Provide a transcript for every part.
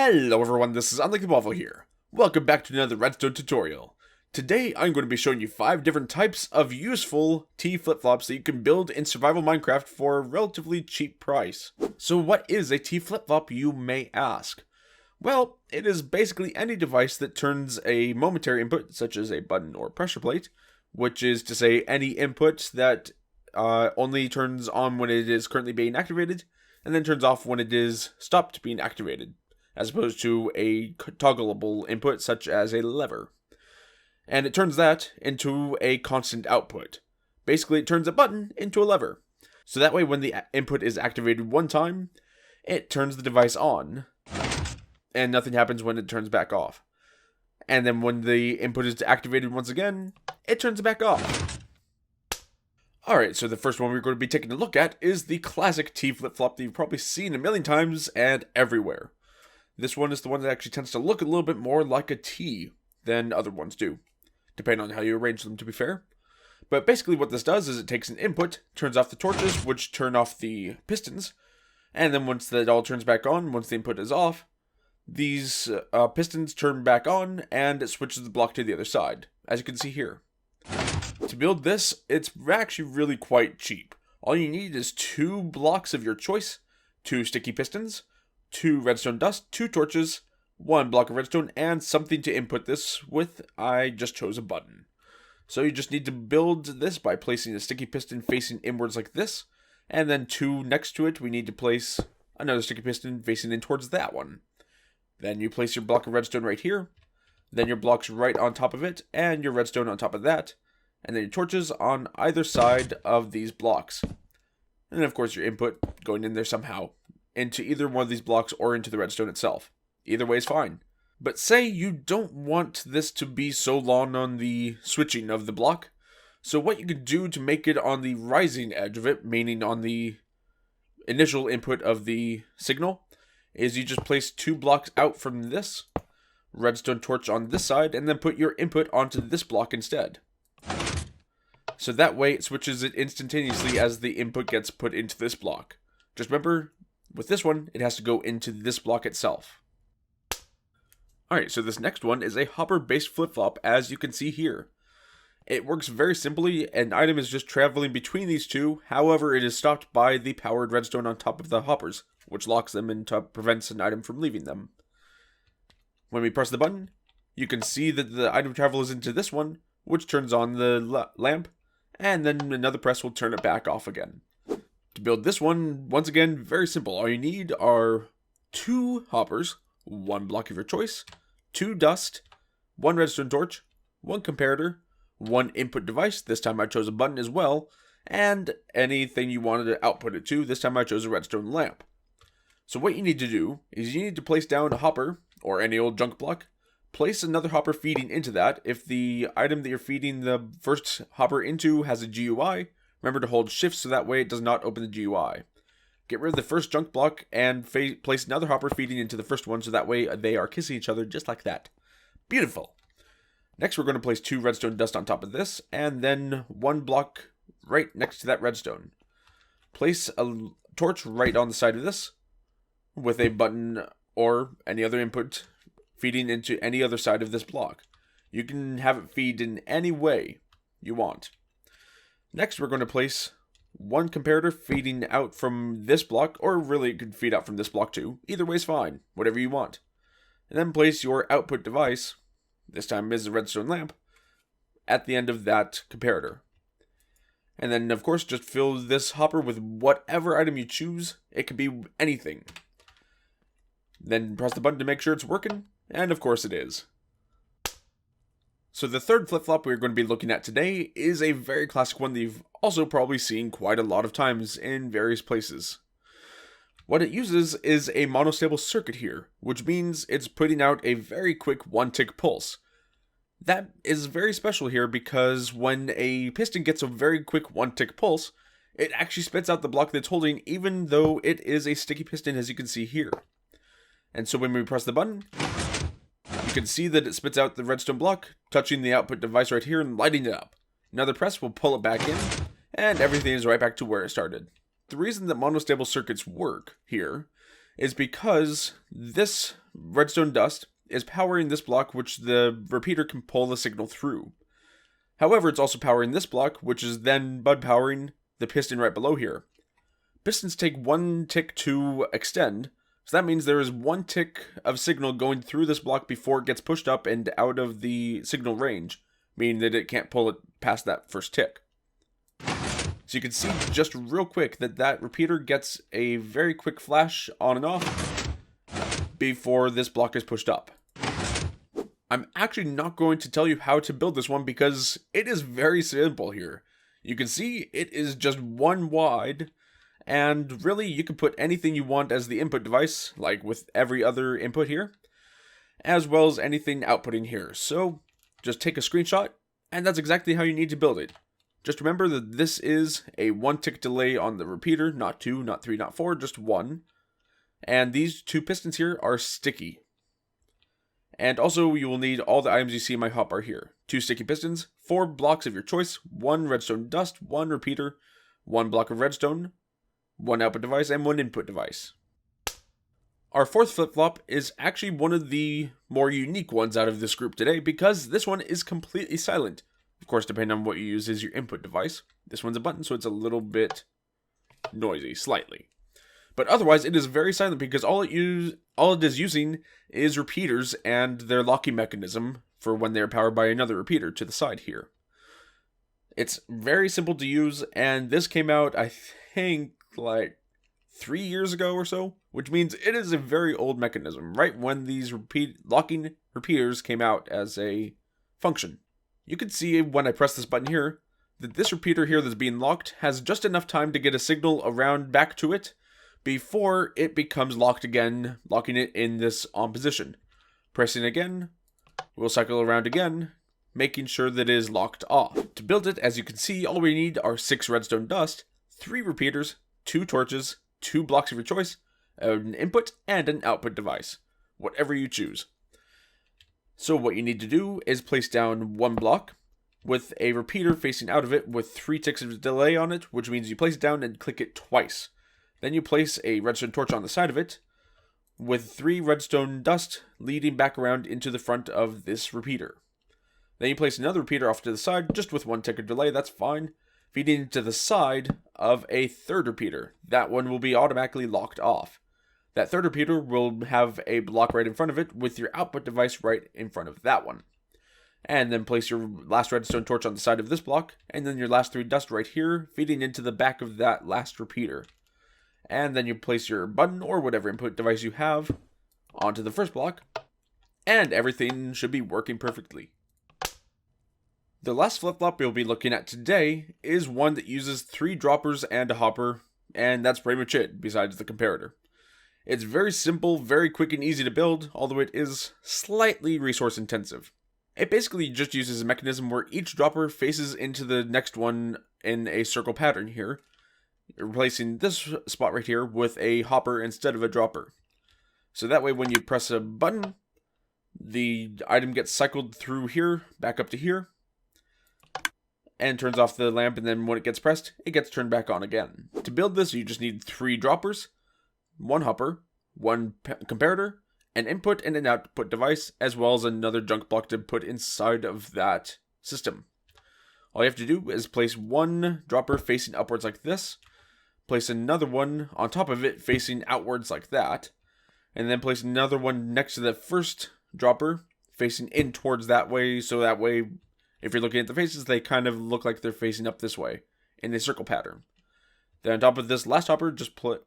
Hello everyone, this is Unlike the Waffle here. Welcome back to another Redstone tutorial. Today I'm going to be showing you 5 different types of useful T flip-flops that you can build in survival Minecraft for a relatively cheap price. So what is a T flip-flop, you may ask? Well, it is basically any device that turns a momentary input, such as a button or pressure plate, which is to say any input that only turns on when it is currently being activated, and then turns off when it is stopped being activated, as opposed to a toggleable input such as a lever. And it turns that into a constant output. Basically, it turns a button into a lever. So that way when the input is activated one time, it turns the device on, and nothing happens when it turns back off. And then when the input is activated once again, it turns it back off. Alright, so the first one we're going to be taking a look at is the classic T flip-flop that you've probably seen a million times and everywhere. This one is the one that actually tends to look a little bit more like a T than other ones do, depending on how you arrange them, to be fair. But basically what this does is it takes an input, turns off the torches, which turn off the pistons, and then once that all turns back on, once the input is off, these pistons turn back on, and it switches the block to the other side, as you can see here. To build this, it's actually really quite cheap. All you need is 2 blocks of your choice, 2 sticky pistons, 2 redstone dust, 2 torches, 1 block of redstone, and something to input this with. I just chose a button. So you just need to build this by placing a sticky piston facing inwards like this, and then 2 next to it we need to place another sticky piston facing in towards that one. Then you place your block of redstone right here, then your blocks right on top of it, and your redstone on top of that, and then your torches on either side of these blocks. And then of course your input going in there somehow, into either one of these blocks or into the redstone itself. Either way is fine. But say you don't want this to be so long on the switching of the block, so what you could do to make it on the rising edge of it, meaning on the initial input of the signal, is you just place 2 blocks out from this, redstone torch on this side, and then put your input onto this block instead. So that way it switches it instantaneously as the input gets put into this block. Just remember, with this one, it has to go into this block itself. Alright, so this next one is a hopper-based flip-flop, as you can see here. It works very simply. An item is just traveling between these two, however it is stopped by the powered redstone on top of the hoppers, which locks them and prevents an item from leaving them. When we press the button, you can see that the item travels into this one, which turns on the lamp, and then another press will turn it back off again. To build this one, once again, very simple. All you need are 2 hoppers, 1 block of your choice, 2 dust, 1 redstone torch, 1 comparator, 1 input device, this time I chose a button as well, and anything you wanted to output it to, this time I chose a redstone lamp. So what you need to do is you need to place down a hopper, or any old junk block, place another hopper feeding into that. If the item that you're feeding the first hopper into has a GUI, remember to hold shift so that way it does not open the GUI. Get rid of the first junk block and place another hopper feeding into the first one so that way they are kissing each other just like that. Beautiful. Next we're going to place 2 redstone dust on top of this, and then 1 block right next to that redstone. Place a torch right on the side of this, with a button or any other input feeding into any other side of this block. You can have it feed in any way you want. Next we're going to place 1 comparator feeding out from this block, or really it could feed out from this block too. Either way is fine, whatever you want. And then place your output device, this time is a redstone lamp, at the end of that comparator. And then of course just fill this hopper with whatever item you choose. It could be anything. Then press the button to make sure it's working, and of course it is. So the third flip-flop we're going to be looking at today is a very classic one that you've also probably seen quite a lot of times in various places. What it uses is a monostable circuit here, which means it's putting out a very quick 1-tick pulse. That is very special here because when a piston gets a very quick 1-tick pulse, it actually spits out the block that's holding, even though it is a sticky piston, as you can see here. And so when we press the button, you can see that it spits out the redstone block, touching the output device right here and lighting it up. Another press will pull it back in, and everything is right back to where it started. The reason that monostable circuits work here is because this redstone dust is powering this block, which the repeater can pull the signal through. However, it's also powering this block, which is then bud powering the piston right below here. Pistons take 1 tick to extend, so that means there is 1 tick of signal going through this block before it gets pushed up and out of the signal range, meaning that it can't pull it past that first tick. So you can see just real quick that repeater gets a very quick flash on and off before this block is pushed up. I'm actually not going to tell you how to build this one because it is very simple here. You can see it is just 1 wide, and really you can put anything you want as the input device, like with every other input here, as well as anything outputting here. So just take a screenshot, and that's exactly how you need to build it. Just remember that this is a 1 tick delay on the repeater, not 2, not 3, not 4, just 1. And these 2 pistons here are sticky. And also you will need all the items you see in my hotbar here. 2 sticky pistons, 4 blocks of your choice, 1 redstone dust, 1 repeater, 1 block of redstone, 1 output device, and 1 input device. Our 4th flip-flop is actually one of the more unique ones out of this group today because this one is completely silent. Of course, depending on what you use as your input device. This one's a button, so it's a little bit noisy, slightly. But otherwise, it is very silent because all it is using is repeaters and their locking mechanism for when they're powered by another repeater to the side here. It's very simple to use, and this came out, I think, like 3 years ago or so, which means it is a very old mechanism, right when these locking repeaters came out as a function. You can see when I press this button here, that this repeater here that's being locked has just enough time to get a signal around back to it before it becomes locked again, locking it in this on position. Pressing again, we'll cycle around again, making sure that it is locked off. To build it, as you can see, all we need are 6 redstone dust, 3 repeaters, 2 torches, 2 blocks of your choice, an input and an output device, whatever you choose. So what you need to do is place down 1 block with a repeater facing out of it with 3 ticks of delay on it, which means you place it down and click it twice. Then you place a redstone torch on the side of it with 3 redstone dust leading back around into the front of this repeater. Then you place another repeater off to the side, just with 1 tick of delay, that's fine, feeding into the side of a 3rd repeater. That one will be automatically locked off. That 3rd repeater will have a block right in front of it with your output device right in front of that one. And then place your last redstone torch on the side of this block, and then your last 3 dust right here, feeding into the back of that last repeater. And then you place your button or whatever input device you have onto the first block, and everything should be working perfectly. The last flip-flop we'll be looking at today is one that uses 3 droppers and a hopper, and that's pretty much it, besides the comparator. It's very simple, very quick and easy to build, although it is slightly resource intensive. It basically just uses a mechanism where each dropper faces into the next one in a circle pattern here, replacing this spot right here with a hopper instead of a dropper. So that way when you press a button, the item gets cycled through here, back up to here, and turns off the lamp, and then when it gets pressed, it gets turned back on again. To build this, you just need 3 droppers, 1 hopper, 1 comparator, an input and an output device, as well as another junk block to put inside of that system. All you have to do is place 1 dropper facing upwards like this, place another one on top of it facing outwards like that, and then place another one next to the first dropper facing in towards that way, so that way if you're looking at the faces, they kind of look like they're facing up this way in a circle pattern. Then on top of this last hopper, just put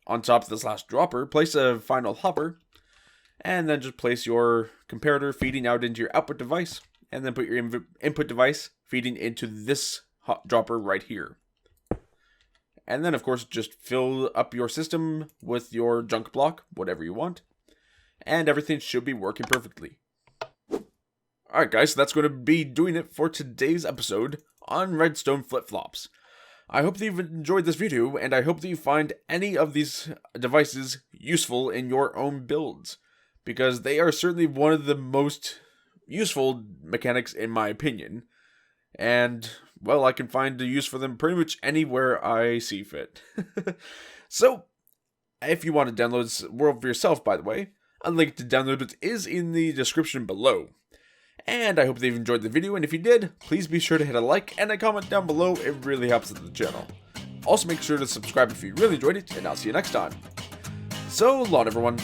on top of this last dropper, place a final hopper, and then just place your comparator feeding out into your output device, and then put your input device feeding into this dropper right here. And then, of course, just fill up your system with your junk block, whatever you want, and everything should be working perfectly. Alright guys, so that's going to be doing it for today's episode on Redstone flip-flops. I hope that you've enjoyed this video, and I hope that you find any of these devices useful in your own builds, because they are certainly one of the most useful mechanics in my opinion, and, well, I can find a use for them pretty much anywhere I see fit. So, if you want to download this world for yourself, by the way, A link to download it is in the description below. And I hope that you've enjoyed the video, and if you did, please be sure to hit a like and a comment down below. It really helps the channel. Also make sure to subscribe if you really enjoyed it, and I'll see you next time. So long, everyone.